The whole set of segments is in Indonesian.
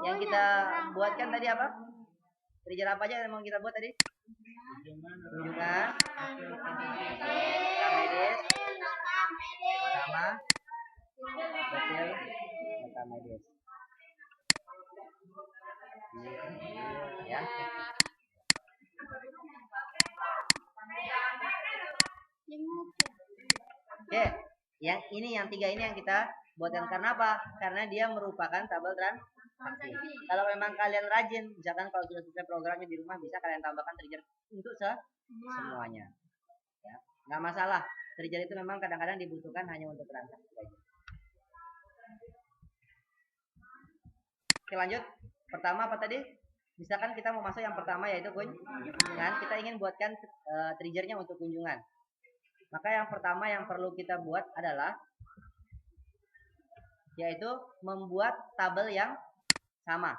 Yang kita buatkan tadi apa? Trigger apa aja yang mau kita buat tadi? Kunjungan, medis, sama betul, medis. Ya. Oke, yang ini yang tiga ini yang kita buatkan karena apa? Karena dia merupakan tabel transaksi. Kalau memang kalian rajin, misalkan kalau sudah selesai programnya di rumah bisa kalian tambahkan trigger untuk semuanya. Ya, nggak masalah. Trigger itu memang kadang-kadang dibutuhkan hanya untuk transaksi saja. Oke, lanjut. Pertama apa tadi? Misalkan kita mau masuk yang pertama yaitu kunjungan, kita ingin buatkan triggernya untuk kunjungan. Maka yang pertama yang perlu kita buat adalah yaitu membuat tabel yang sama.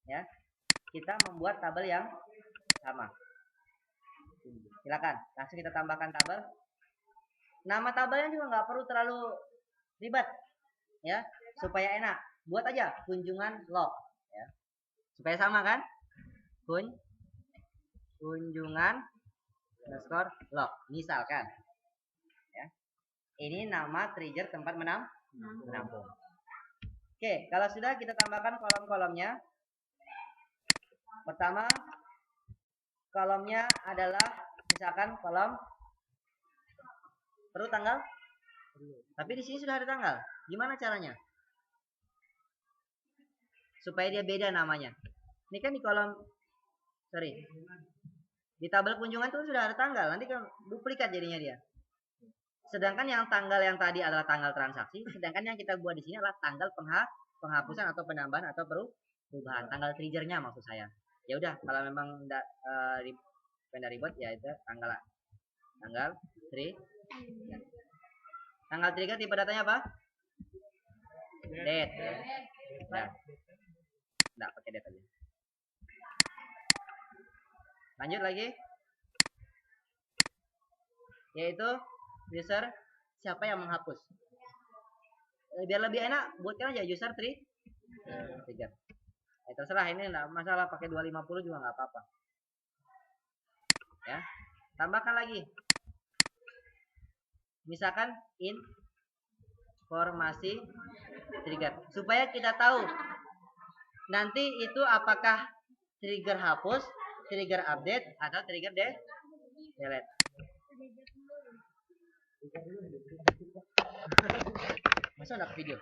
Ya, kita membuat tabel yang sama. Silakan, langsung kita tambahkan tabel. Nama tabelnya juga nggak perlu terlalu ribet, ya, supaya enak. Buat aja kunjungan log, ya, supaya sama kan? Kunjungan underscore log, misalkan. Ya, ini nama trigger tempat menampung. Oke, kalau sudah kita tambahkan kolom-kolomnya. Pertama, kolomnya adalah misalkan kolom perlu tanggal. Tapi di sini sudah ada tanggal. Gimana caranya? Supaya dia beda namanya. Ini kan di kolom, di tabel kunjungan itu sudah ada tanggal. Nanti kan duplikat jadinya dia. Sedangkan yang tanggal yang tadi adalah tanggal transaksi, sedangkan yang kita buat di sini adalah tanggal penghapusan atau penambahan atau perubahan, tanggal triggernya maksud saya. Ya udah, kalau memang enggak ribet ya itu tanggal trigger tipe datanya apa? Date. Ya. Enggak pakai date aja. Lanjut lagi. Yaitu user siapa yang menghapus. Biar lebih enak buatkan aja user trigger. Terserah, ini enggak masalah pakai 250 juga nggak apa-apa. Ya. Tambahkan lagi. Misalkan informasi trigger supaya kita tahu nanti itu apakah trigger hapus, trigger update atau trigger delete. Masa enggak video?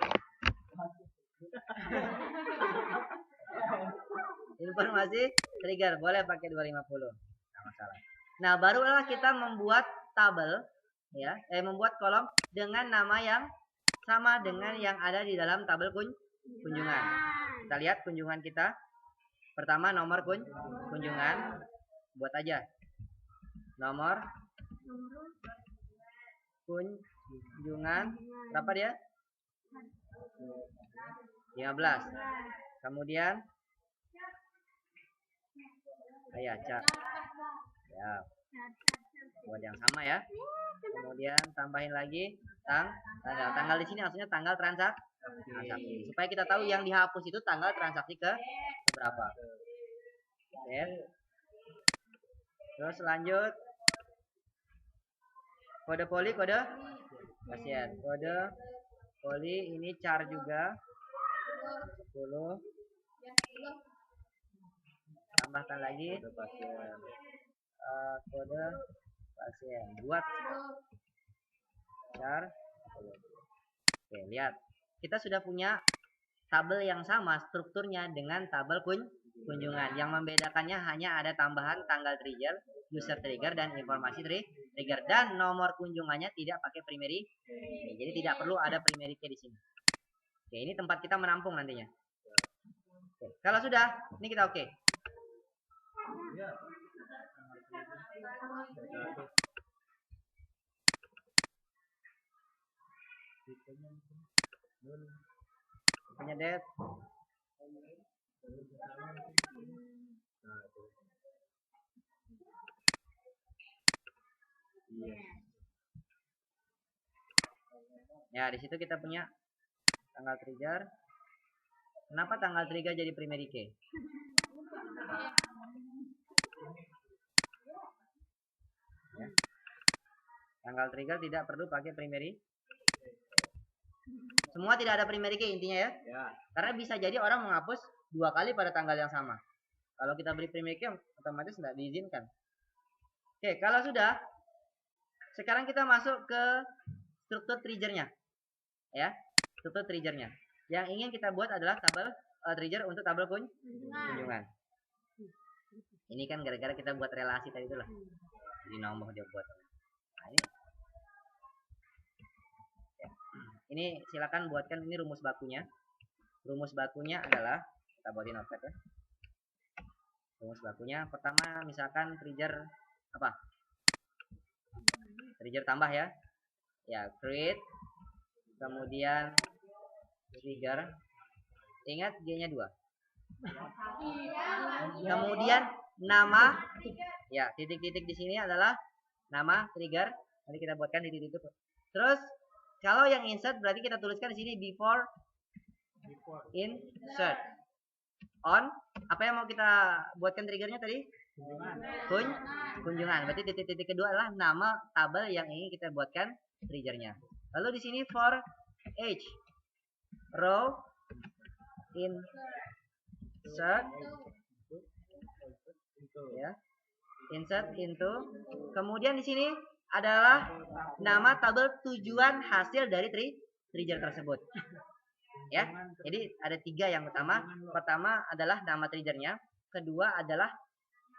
Informasi trigger boleh pakai 250, nggak masalah. Nah, barulah kita membuat tabel, ya, membuat kolom dengan nama yang sama dengan yang ada di dalam tabel kunjungan. Kita lihat kunjungan kita. Pertama nomor kunjungan, buat aja nomor kunjungan berapa dia? 15. Kemudian cat. Ya. Buat yang sama ya. Kemudian tambahin lagi tanggal di sini maksudnya tanggal transaksi. Supaya kita tahu yang dihapus itu tanggal transaksi ke berapa. Oke. Terus lanjut. Kode poli, kode pasien. Kode poli ini char juga 10. Tambahkan lagi kode pasien. Kode pasien buat char. Oke, lihat. Kita sudah punya tabel yang sama strukturnya dengan tabel kunjungan. Yang membedakannya hanya ada tambahan tanggal trigger, user trigger, dan informasi trigger. Dan nomor kunjungannya tidak pakai primary. Jadi tidak perlu ada primary key di sini. Oke, ini tempat kita menampung nantinya. Oke, kalau sudah, ini kita oke. Punya date. Ya, di situ kita punya tanggal trigger, Kenapa tanggal trigger jadi primary key? Ya. Tanggal trigger tidak perlu pakai primary. Semua tidak ada primary key intinya ya. Karena bisa jadi orang menghapus 2 kali pada tanggal yang sama. Kalau kita beri primary key otomatis tidak diizinkan. Oke, kalau sudah, sekarang kita masuk ke struktur triggernya. Ya, struktur triggernya. Yang ingin kita buat adalah tabel trigger untuk tabel kunjungan. Ini kan gara-gara kita buat relasi tadi itulah. Jadi nomor dia buat. Nah, ini silakan buatkan ini rumus bakunya. Rumus bakunya adalah, kita buatin notepad ya. Rumus bakunya pertama misalkan trigger apa? Trigger tambah ya. Ya, create. Kemudian trigger. Ingat G-nya 2. Kemudian nama, ya titik-titik di sini adalah nama trigger. Nanti kita buatkan titik-titik. Terus kalau yang insert berarti kita tuliskan di sini before insert. On, apa yang mau kita buatkan triggernya tadi? Kunjungan. Berarti titik-titik kedua adalah nama tabel yang ingin kita buatkan triggernya. Lalu di sini for each row insert, ya, insert into. Kemudian di sini adalah nama tabel tujuan hasil dari trigger tersebut. Ya, jadi ada 3 yang utama. Pertama adalah nama triggernya, kedua adalah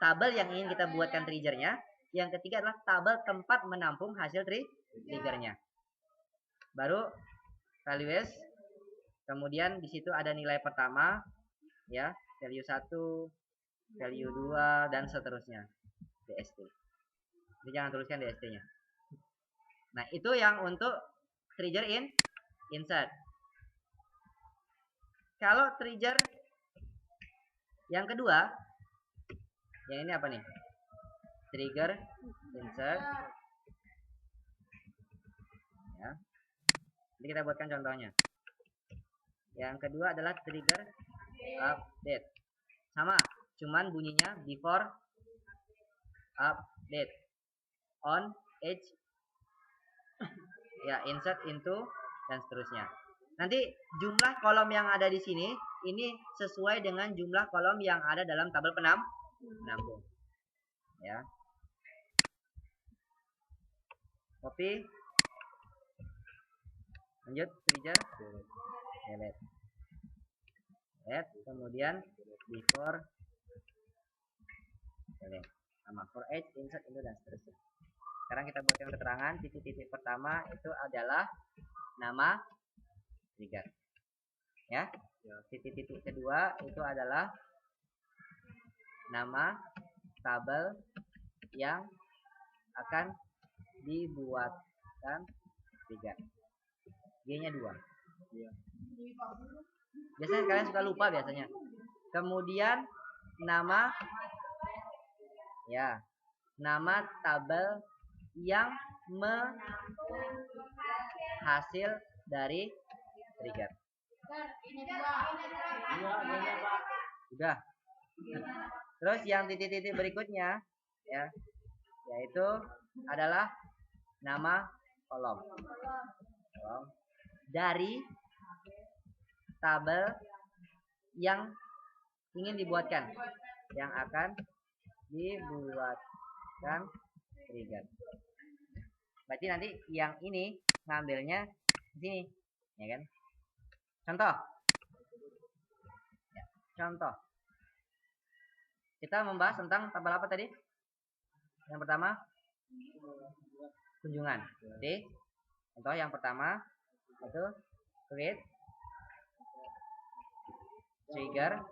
tabel yang ingin kita buatkan triggernya, yang ketiga adalah tabel tempat menampung hasil triggernya. Baru values, kemudian di situ ada nilai pertama, ya, value 1, value 2 dan seterusnya. DST. Jadi jangan tuliskan DST-nya. Nah, itu yang untuk trigger insert. Kalau trigger yang kedua, yang ini apa nih? Trigger insert. Ya. Jadi kita buatkan contohnya. Yang kedua adalah trigger update. Sama, cuman bunyinya before update, on edge, ya, insert into dan seterusnya. Nanti jumlah kolom yang ada di sini ini sesuai dengan jumlah kolom yang ada dalam tabel penampung. Ya. Copy. Lanjut trigger delete. Kemudian before delete. Sama for each, insert into dan seterusnya. Sekarang kita buatkan keterangan. Titik-titik pertama itu adalah nama trigger. Ya. Titik-titik kedua itu adalah nama tabel yang akan dibuatkan trigger. G-nya 2. Biasanya kalian suka lupa biasanya. Kemudian nama, ya, nama tabel yang menghasil dari trigger. Sudah. Terus yang titik-titik berikutnya, ya, yaitu adalah nama kolom dari tabel yang ingin dibuatkan, yang akan dibuatkan trigger. Berarti nanti yang ini ngambilnya di sini, ya kan? Contoh. Ya, contoh. Kita membahas tentang tabel apa tadi? Yang pertama, kunjungan. Oke. Contoh yang pertama itu create trigger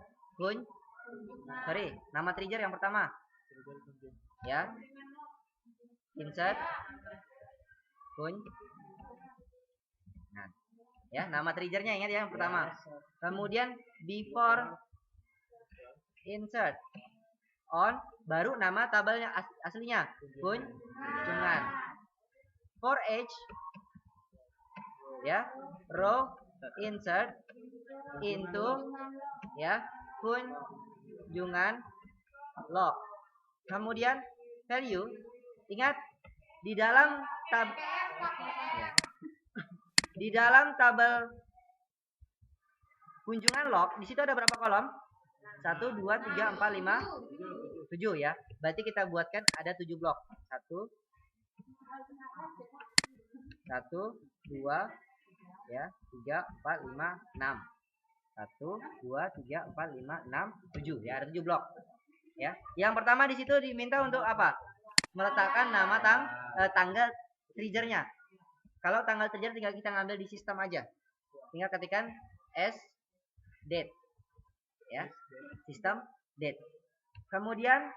nama trigger yang pertama, ya, insert nah, ya, nama triggernya ingat ya yang pertama. Kemudian before insert, on, baru nama tabelnya aslinya kunjungan. For each, ya, row insert into ya kunjungan log. Kemudian value, ingat di dalam di dalam tabel kunjungan log di situ ada berapa kolom? 1, 2, 3, 4, 5, 7 ya. Berarti kita buatkan ada 7 blok. 1, 2 ya, 3, 4, 5, 6. 1, 2, 3, 4, 5, 6, 7 ya, ada 7 blok. Ya. Yang pertama di situ diminta untuk apa? Meletakkan nama tanggal triggernya. Kalau tanggal trigger tinggal kita ngambil di sistem aja. Tinggal ketikkan s date. Ya. Sistem date. Kemudian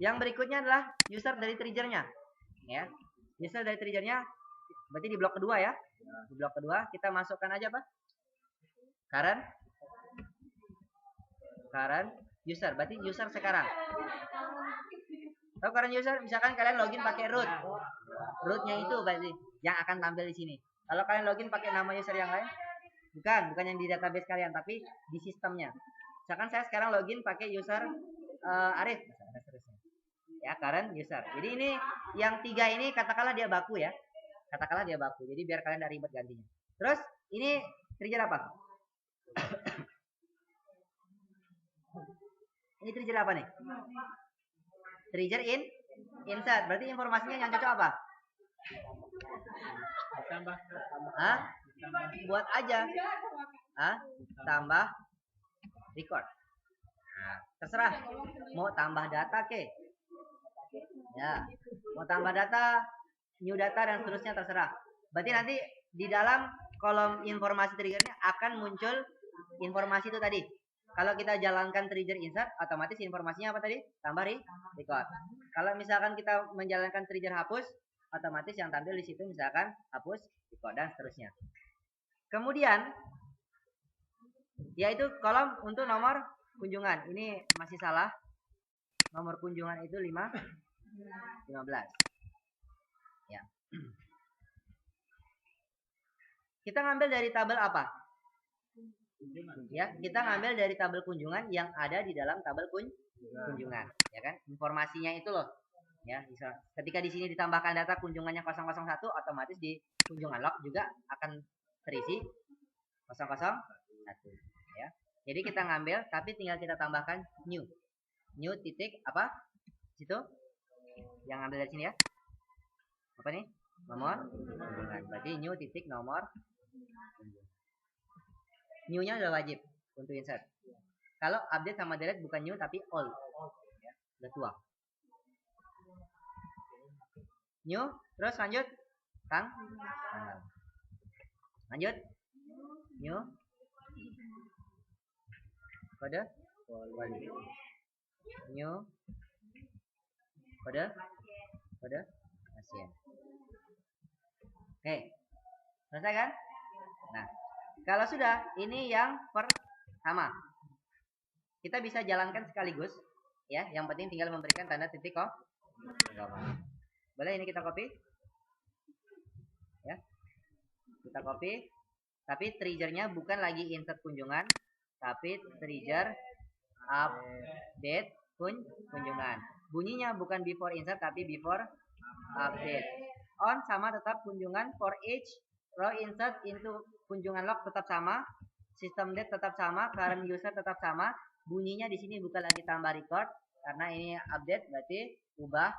yang berikutnya adalah user dari triggernya. Ya. User dari triggernya berarti di blok kedua ya. Di blok kedua kita masukkan aja apa? Current user, berarti user sekarang. Tahu current user, misalkan kalian login pakai root. Rootnya itu berarti yang akan tampil di sini. Kalau kalian login pakai nama user yang lain, bukan yang di database kalian, tapi di sistemnya. Misalkan saya sekarang login pakai user Arif. Ya, current user. Jadi ini yang 3 ini katakanlah dia baku ya. Katakanlah dia baku. Jadi biar kalian tidak ribet gantinya. Terus ini trigger apa? Ini trigger apa nih? Trigger insert. Berarti informasinya yang cocok apa? Hah? Buat aja. Hah? Tambah record. Nah, terserah. Mau tambah data ke? Ya. Mau tambah data, new data dan seterusnya terserah. Berarti nanti di dalam kolom informasi triggernya akan muncul informasi itu tadi. Kalau kita jalankan trigger insert, otomatis informasinya apa tadi? Tambah record. Kalau misalkan kita menjalankan trigger hapus, otomatis yang tampil di situ misalkan hapus, record dan seterusnya. Kemudian yaitu kolom untuk nomor kunjungan. Ini masih salah. Nomor kunjungan itu 15. Ya. Kita ngambil dari tabel apa? Ya, kita ngambil dari tabel kunjungan yang ada di dalam tabel kunjungan, ya kan? Informasinya itu loh. Ya, ketika di sini ditambahkan data kunjungannya 001, otomatis di kunjungan log juga akan terisi 001, ya. Jadi kita ngambil, tapi tinggal kita tambahkan new titik apa? Situ. Yang ambil dari sini ya. Apa nih? Nomor kunjungan. Berarti new titik nomor kunjungan. New-nya udah wajib untuk insert. Kalau update sama delete bukan new tapi old. Ya, udah tua. New, terus lanjut. Kang. Lanjut. New. Kode. New. Kode. Pasien. Oke. Selesai kan? Nah, kalau sudah, ini yang pertama. Kita bisa jalankan sekaligus, ya. Yang penting tinggal memberikan tanda titik kok. Boleh ini kita copy, ya. Kita copy, tapi triggernya bukan lagi insert kunjungan, tapi trigger update kunjungan. Bunyinya bukan before insert, tapi before update. On sama tetap kunjungan for each row insert into kunjungan log tetap sama, system date tetap sama, current user tetap sama. Bunyinya di sini bukan lagi tambah record karena ini update, berarti ubah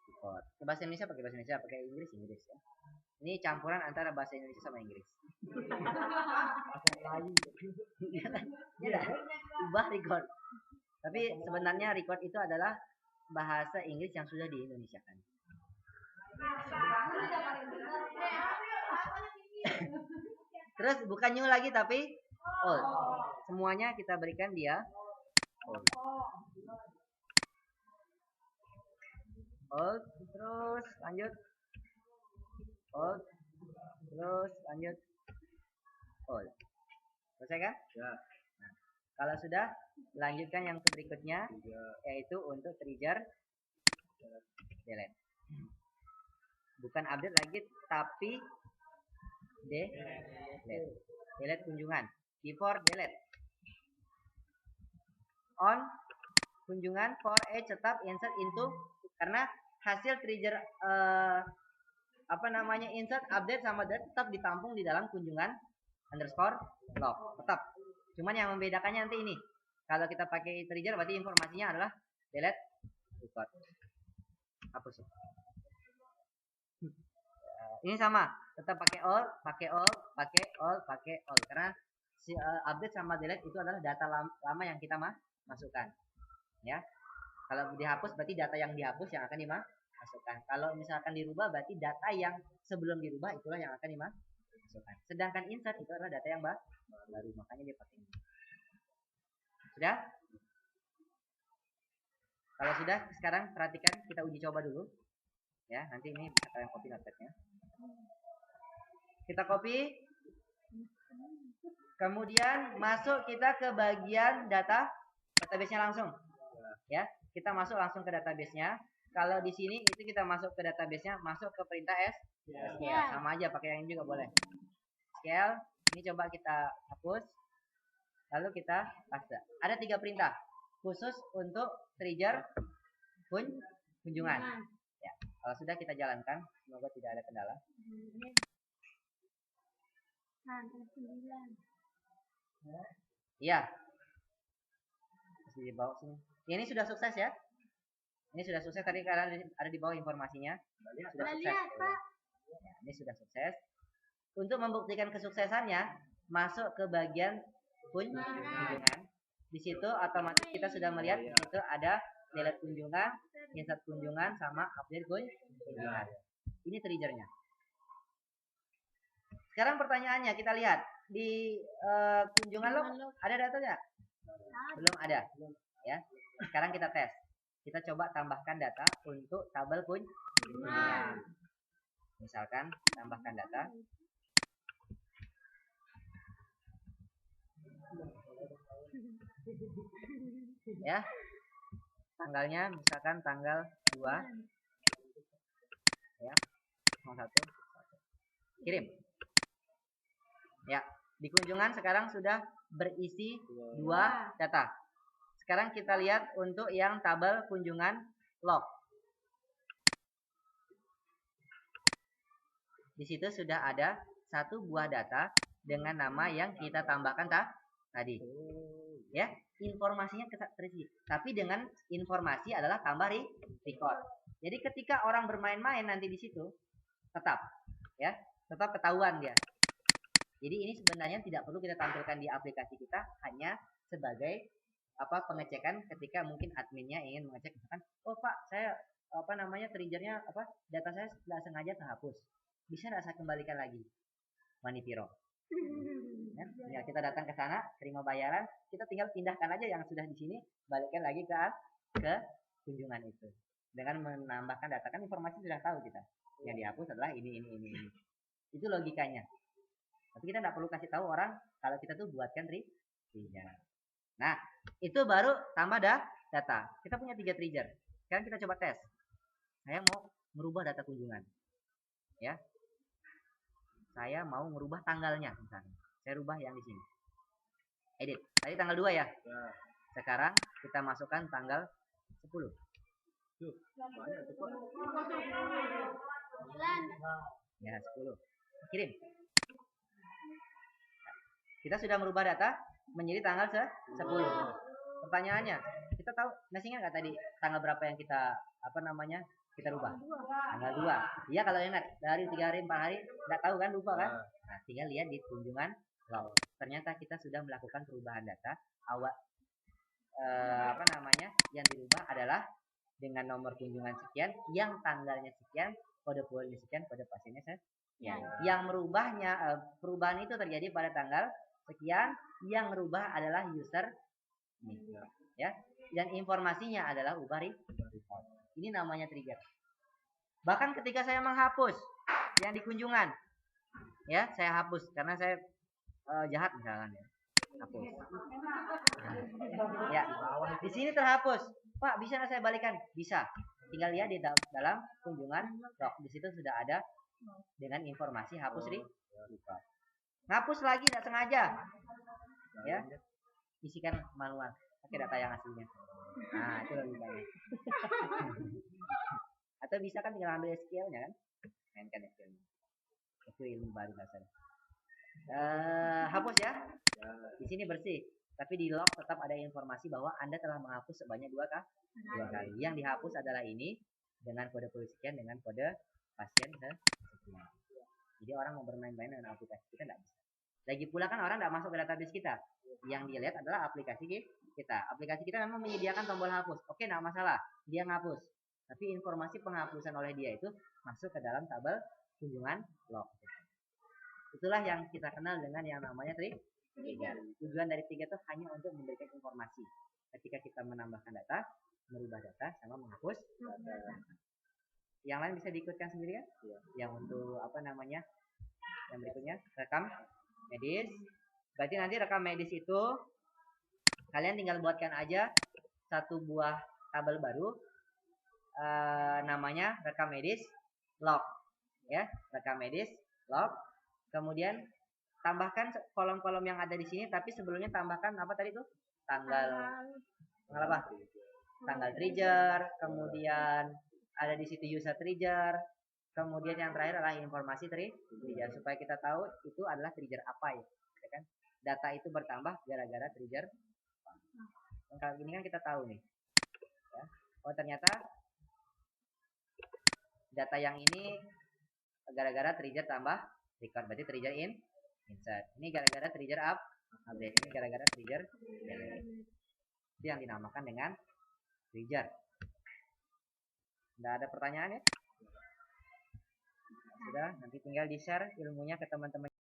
record. Bahasa Indonesia pakai bahasa Indonesia, pakai Inggris ya. Ini campuran antara bahasa Indonesia sama Inggris. Ubah record. Tapi sebenarnya record itu adalah bahasa Inggris yang sudah di-Indonesiakan. Terus bukan new lagi tapi old. Semuanya kita berikan dia old. Old, terus lanjut. Old, terus lanjut. Old. Selesai kan? Ya. Nah, kalau sudah, lanjutkan yang berikutnya, yaitu untuk trigger delete. Bukan update lagi, tapi delete kunjungan. Before delete. On kunjungan for each tetap insert into, karena hasil trigger insert, update sama delete tetap ditampung di dalam kunjungan underscore log tetap. Cuman yang membedakannya nanti ini. Kalau kita pakai trigger berarti informasinya adalah delete record. Hapus. Ini sama, tetap pakai all, karena si update sama delete itu adalah data lama yang kita masukkan. Ya. Kalau dihapus berarti data yang dihapus yang akan dimasukkan. Kalau misalkan dirubah berarti data yang sebelum dirubah itulah yang akan dimasukkan. Sedangkan insert itu adalah data yang baru, makanya dia pakai ini. Sudah? Kalau sudah, sekarang perhatikan, kita uji coba dulu. Ya, nanti ini bisa kalian copy notepad-nya. Kita copy. Kemudian masuk kita ke bagian database-nya langsung. Ya, kita masuk langsung ke database-nya. Kalau di sini itu kita masuk ke database-nya, masuk ke perintah SQL. Sama aja pakai yang ini juga boleh. SQL, ini coba kita hapus. Lalu kita paste. Ada 3 perintah khusus untuk trigger kunjungan. Ya, kalau sudah kita jalankan, semoga tidak ada kendala. Iya. Masih di bawah sini. Ini sudah sukses ya. Ini sudah sukses, tadi karena ada di bawah informasinya. Sudah sukses. Ya, ini sudah sukses. Untuk membuktikan kesuksesannya, masuk ke bagian kunjungan. Di situ otomatis kita sudah melihat di situ ada delete kunjungan, insert kunjungan, sama update kunjungan. Ini triggernya. Sekarang pertanyaannya kita lihat di kunjungan log ada datanya? Belum ada. Ya. Sekarang kita tes. Kita coba tambahkan data untuk tabel kunjungan. Misalkan tambahkan data. Ya, tanggalnya misalkan tanggal 2 ya, 01. Kirim ya. Di kunjungan sekarang sudah berisi 2 data. Sekarang kita lihat untuk yang tabel kunjungan log. Di situ sudah ada 1 buah data dengan nama yang kita tambahkan tadi. Ya, informasinya terisi, tapi dengan informasi adalah tambah record. Jadi ketika orang bermain-main nanti di situ tetap ketahuan dia. Jadi ini sebenarnya tidak perlu kita tampilkan di aplikasi kita, hanya sebagai pengecekan ketika mungkin adminnya ingin mengecek, misalkan, oh Pak, saya triggernya data saya tidak sengaja terhapus, bisa tidak saya kembalikan lagi Manipiro. Ya, kita datang ke sana, terima bayaran, kita tinggal pindahkan aja yang sudah di sini, balikkan lagi ke kunjungan itu. Dengan menambahkan data, kan informasi sudah tahu kita. Yang dihapus adalah ini. Itu logikanya. Tapi kita tidak perlu kasih tahu orang kalau kita tuh buatkan trigger. Nah, itu baru tambah data. Kita punya 3 trigger. Sekarang kita coba tes. Saya mau merubah data kunjungan. Ya. Saya mau merubah tanggalnya misalnya. Saya rubah yang di sini. Edit. Tadi tanggal 2 ya? Sekarang kita masukkan tanggal 10. Ya, 10. Kirim. Kita sudah merubah data menjadi tanggal 10. Pertanyaannya, kita tahu, masih ingat nggak tadi tanggal berapa yang kita kita rubah? Tanggal 2. Iya, kalau ingat dari 3 hari 4 hari nggak tahu kan, lupa kan? Nah, tinggal lihat di kunjungan log. Ternyata kita sudah melakukan perubahan data. Yang dirubah adalah dengan nomor kunjungan sekian, yang tanggalnya sekian, kode polnya sekian, kode pasiennya sekian. Yang merubahnya, perubahan itu terjadi pada tanggal sekian, yang merubah adalah user ini, ya. Dan informasinya adalah ubah report. Ini namanya trigger. Bahkan ketika saya menghapus yang di kunjungan, ya, saya hapus karena saya jahat misalkan ya. Hapus. Ya, di sini terhapus. Pak, bisa nggak saya balikan? Bisa. Tinggal lihat di dalam kunjungan log. Di situ sudah ada dengan informasi hapus record. Ngapus lagi nggak sengaja, ya isikan manual pakai data yang aslinya. Nah itu logikanya. Atau bisa kan tinggal ambil SQL-nya kan, mainkan SQL-nya. Itu ilmu baru dasar. Hapus ya. Di sini bersih, tapi di log tetap ada informasi bahwa Anda telah menghapus sebanyak 2 kali. Yang dihapus adalah ini dengan kode sekian, dengan kode pasien sekian. Jadi orang mau bermain-main dengan aplikasi kita tidak bisa. Lagi pula kan orang tidak masuk ke database kita. Yang dilihat adalah aplikasi kita. Aplikasi kita memang menyediakan tombol hapus. Oke, tidak masalah. Dia ngapus. Tapi informasi penghapusan oleh dia itu masuk ke dalam tabel kunjungan log. Itulah yang kita kenal dengan yang namanya trigger. Tujuan dari trigger itu hanya untuk memberikan informasi. Ketika kita menambahkan data, merubah data, sama menghapus data. Yang lain bisa diikutkan sendiri kan? Yang untuk apa namanya? Yang berikutnya rekam medis. Berarti nanti rekam medis itu kalian tinggal buatkan aja satu buah tabel baru, namanya rekam medis log, ya, rekam medis log. Kemudian tambahkan kolom-kolom yang ada di sini, tapi sebelumnya tambahkan apa tadi tuh? Tanggal apa? Tanggal trigger, kemudian ada di situ user trigger, kemudian yang terakhir adalah informasi trigger, supaya kita tahu itu adalah trigger apa ya kan? Data itu bertambah gara-gara trigger. Kali ini kan kita tahu nih, ya. Oh ternyata data yang ini gara-gara trigger tambah record, berarti trigger insert. Ini gara-gara trigger update, ini gara-gara trigger delete. Itu yang dinamakan dengan trigger. Tidak ada pertanyaan ya? Sudah, nanti tinggal di share ilmunya ke teman-teman.